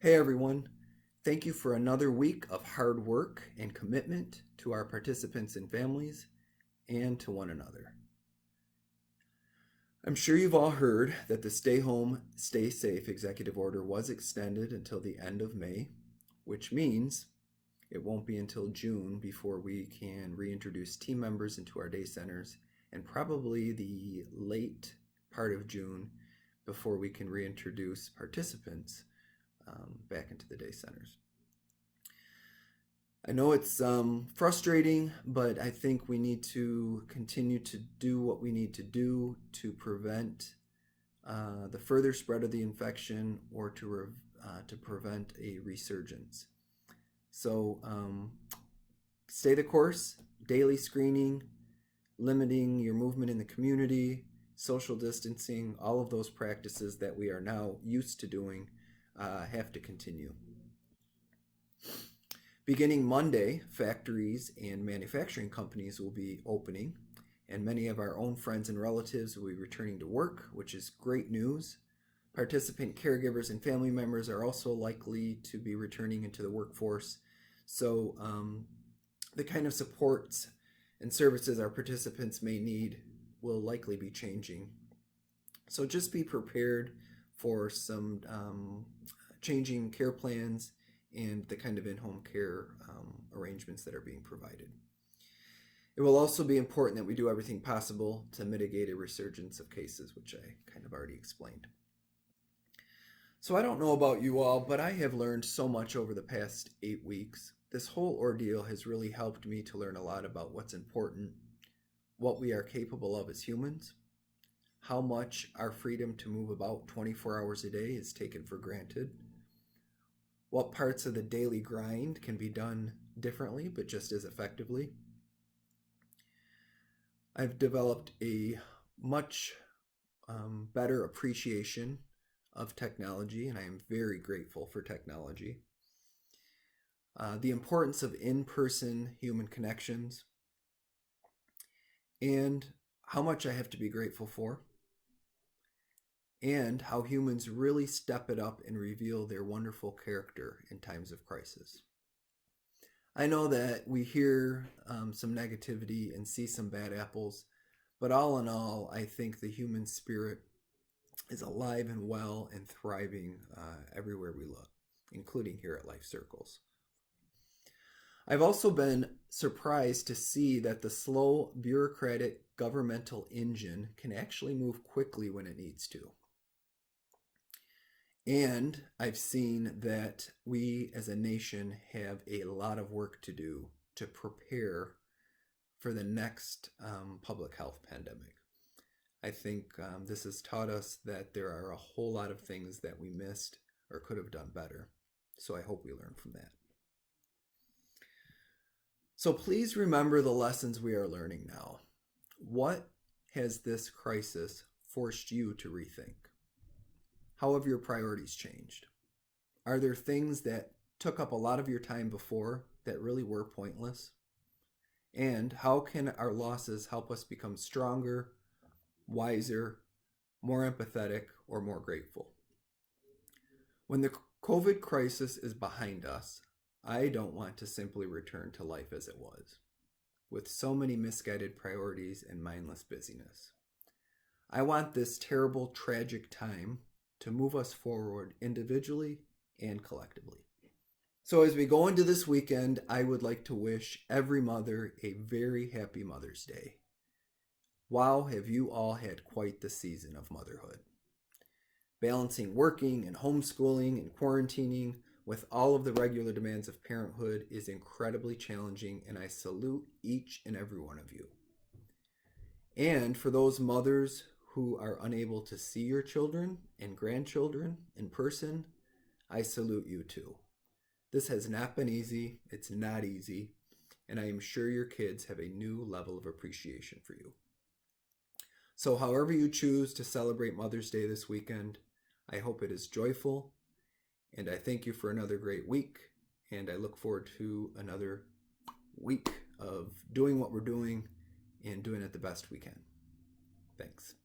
Hey everyone, thank you for another week of hard work and commitment to our participants and families and to one another. I'm sure you've all heard that the Stay Home, Stay Safe executive order was extended until the end of May, which means it won't be until June before we can reintroduce team members into our day centers, and probably the late part of June before we can reintroduce participants back into the day centers. I know it's frustrating, but I think we need to continue to do what we need to do to prevent the further spread of the infection or to prevent a resurgence. So stay the course, daily screening, limiting your movement in the community, social distancing, all of those practices that we are now used to doing have to continue. Beginning Monday, factories and manufacturing companies will be opening, and many of our own friends and relatives will be returning to work, which is great news. Participant caregivers and family members are also likely to be returning into the workforce. So the kind of supports and services our participants may need will likely be changing. So just be prepared for some changing care plans and the kind of in-home care arrangements that are being provided. It will also be important that we do everything possible to mitigate a resurgence of cases, which I kind of already explained. So I don't know about you all, but I have learned so much over the past 8 weeks. This whole ordeal has really helped me to learn a lot about what's important, what we are capable of as humans, how much our freedom to move about 24 hours a day is taken for granted, what parts of the daily grind can be done differently but just as effectively. I've developed a much better appreciation of technology, and I am very grateful for technology. The importance of in-person human connections, and how much I have to be grateful for, and how humans really step it up and reveal their wonderful character in times of crisis. I know that we hear some negativity and see some bad apples, but all in all, I think the human spirit is alive and well and thriving everywhere we look, including here at Life Circles. I've also been surprised to see that the slow, bureaucratic governmental engine can actually move quickly when it needs to. And I've seen that we as a nation have a lot of work to do to prepare for the next public health pandemic. I think this has taught us that there are a whole lot of things that we missed or could have done better. So I hope we learn from that. So please remember the lessons we are learning now. What has this crisis forced you to rethink? How have your priorities changed? Are there things that took up a lot of your time before that really were pointless? And how can our losses help us become stronger, wiser, more empathetic, or more grateful? When the COVID crisis is behind us, I don't want to simply return to life as it was, with so many misguided priorities and mindless busyness. I want this terrible, tragic time to move us forward individually and collectively. So as we go into this weekend, I would like to wish every mother a very happy Mother's Day. Wow, have you all had quite the season of motherhood. Balancing working and homeschooling and quarantining with all of the regular demands of parenthood is incredibly challenging, and I salute each and every one of you. And for those mothers who are unable to see your children and grandchildren in person, I salute you too. This has not been easy, it's not easy, and I am sure your kids have a new level of appreciation for you. So however you choose to celebrate Mother's Day this weekend, I hope it is joyful, and I thank you for another great week, and I look forward to another week of doing what we're doing and doing it the best we can. Thanks.